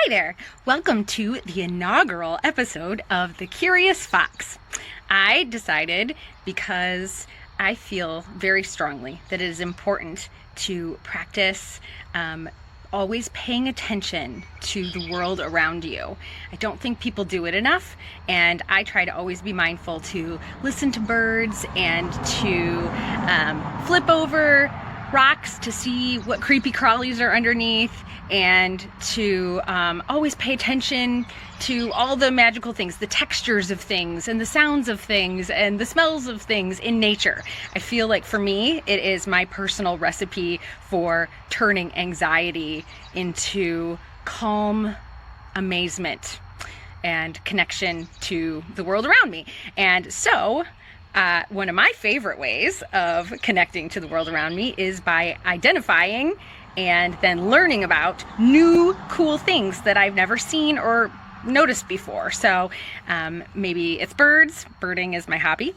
there! Welcome to the inaugural episode of The Curious Fox. I decided, because I feel very strongly that it is important to practice always paying attention to the world around you. I don't think people do it enough, and I try to always be mindful to listen to birds and to flip over rocks to see what creepy crawlies are underneath, and to always pay attention to all the magical things, the textures of things and the sounds of things and the smells of things in nature. I feel like for me, it is my personal recipe for turning anxiety into calm amazement and connection to the world around me. And so one of my favorite ways of connecting to the world around me is by identifying and then learning about new cool things that I've never seen or noticed before. So maybe it's birds. Birding is my hobby.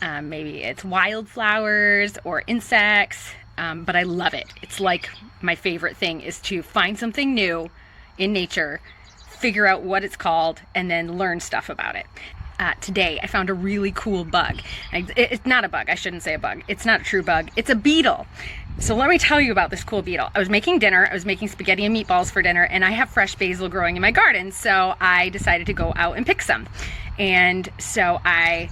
Maybe it's wildflowers or insects, but I love it. It's like my favorite thing is to find something new in nature, figure out what it's called, and then learn stuff about it. Today I found a really cool bug. It's not a bug, I shouldn't say a bug. It's not a true bug, it's a beetle. So let me tell you about this cool beetle. I was making dinner, I was making spaghetti and meatballs for dinner, and I have fresh basil growing in my garden, so I decided to go out and pick some. And so I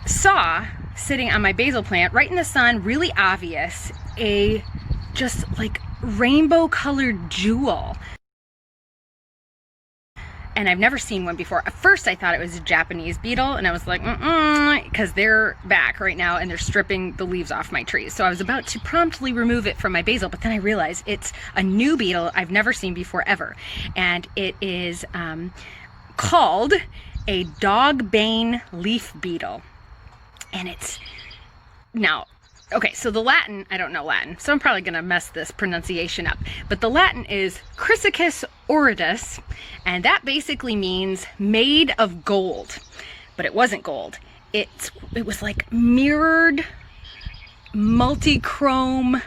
saw, sitting on my basil plant, right in the sun, really obvious, a just like rainbow colored jewel. And I've never seen one before. At first I thought it was a Japanese beetle, and I was like, because they're back right now and they're stripping the leaves off my trees. So I was about to promptly remove it from my basil, but then I realized it's a new beetle I've never seen before ever. And it is called a Dogbane leaf beetle. And it's, now, okay, so the Latin, I don't know Latin, so I'm probably gonna mess this pronunciation up, but the Latin is Chrysochis auridus, and that basically means made of gold. But it wasn't gold. It was like mirrored, multi-chrome,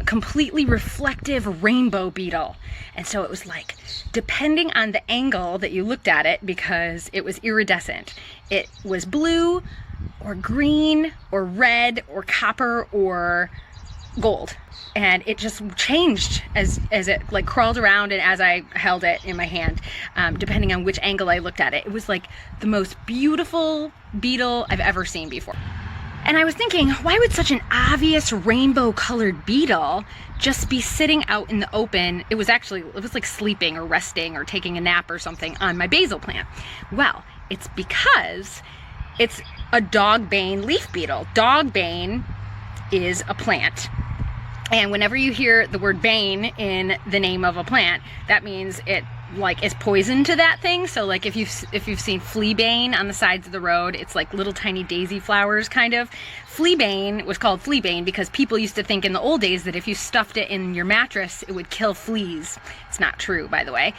completely reflective rainbow beetle. And so it was like, depending on the angle that you looked at it, because it was iridescent, it was blue, or green, or red, or copper, or gold. And it just changed as it like crawled around and as I held it in my hand, depending on which angle I looked at it. It was like the most beautiful beetle I've ever seen before. And I was thinking, why would such an obvious rainbow colored beetle just be sitting out in the open? It was like sleeping or resting or taking a nap or something on my basil plant. Well, it's because it's a Dogbane leaf beetle. Dogbane is a plant. And whenever you hear the word bane in the name of a plant, that means it like is poison to that thing. So like if you've seen fleabane on the sides of the road, it's like little tiny daisy flowers kind of. Fleabane was called fleabane because people used to think in the old days that if you stuffed it in your mattress, it would kill fleas. It's not true, by the way.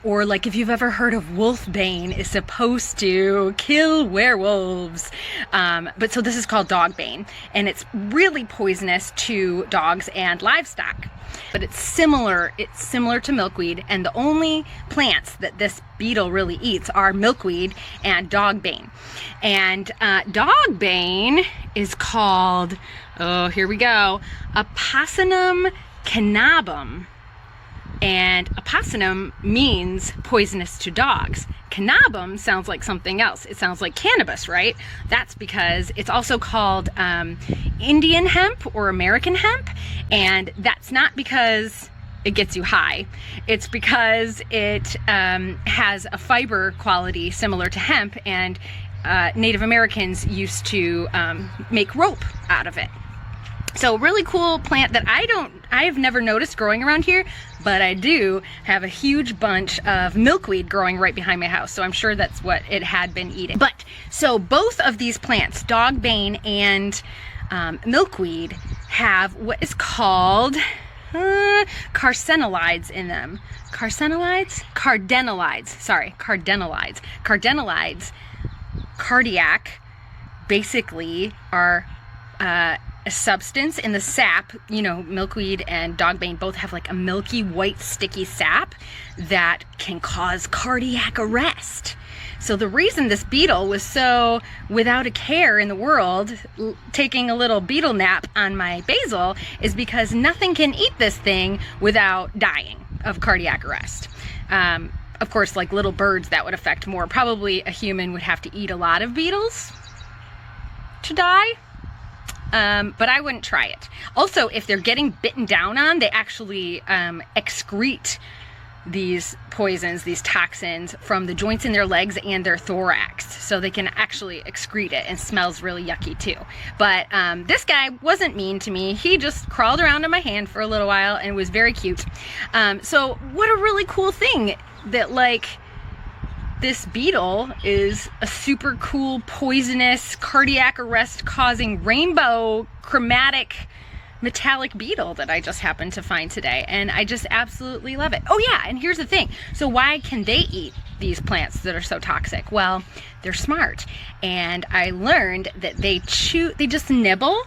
Or like if you've ever heard of wolfbane, is supposed to kill werewolves. But so this is called dogbane, and it's really poisonous to dogs and livestock. But it's similar to milkweed, and the only plants that this beetle really eats are milkweed and dogbane. And dogbane is called, oh, here we go, Apocynum cannabum. And apocynum means poisonous to dogs. Cannabum sounds like something else. It sounds like cannabis, right? That's because it's also called Indian hemp or American hemp. And that's not because it gets you high. It's because it has a fiber quality similar to hemp, and Native Americans used to make rope out of it. So really cool plant that I've never noticed growing around here, but I do have a huge bunch of milkweed growing right behind my house. So I'm sure that's what it had been eating. But so both of these plants, dogbane and milkweed, have what is called carcenolides in them. Carcenolides? Cardenolides. Sorry, cardenolides. Cardenolides, cardiac, basically are a substance in the sap. You know, milkweed and dogbane both have like a milky white sticky sap that can cause cardiac arrest. So the reason this beetle was so without a care in the world, taking a little beetle nap on my basil, is because nothing can eat this thing without dying of cardiac arrest. Of course, like little birds, that would affect more. Probably a human would have to eat a lot of beetles to die. But I wouldn't try it. Also, if they're getting bitten down on, they actually excrete these poisons, these toxins, from the joints in their legs and their thorax. So they can actually excrete it, and smells really yucky too. But this guy wasn't mean to me. He just crawled around in my hand for a little while and was very cute. So what a really cool thing that, like, this beetle is a super cool, poisonous, cardiac arrest causing, rainbow chromatic metallic beetle that I just happened to find today, and I just absolutely love it. Oh yeah, and here's the thing. So why can they eat these plants that are so toxic? Well, they're smart, and I learned that they just nibble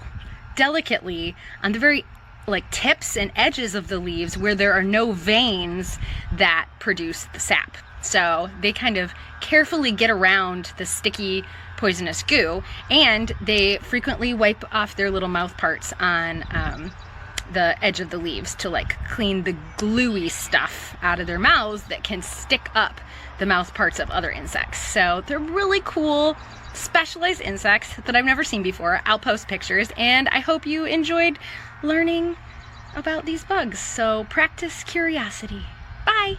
delicately on the very like tips and edges of the leaves where there are no veins that produce the sap. So they kind of carefully get around the sticky, poisonous goo, and they frequently wipe off their little mouth parts on the edge of the leaves to like clean the gluey stuff out of their mouths that can stick up the mouth parts of other insects. So they're really cool, specialized insects that I've never seen before. I'll post pictures, and I hope you enjoyed learning about these bugs. So practice curiosity. Bye!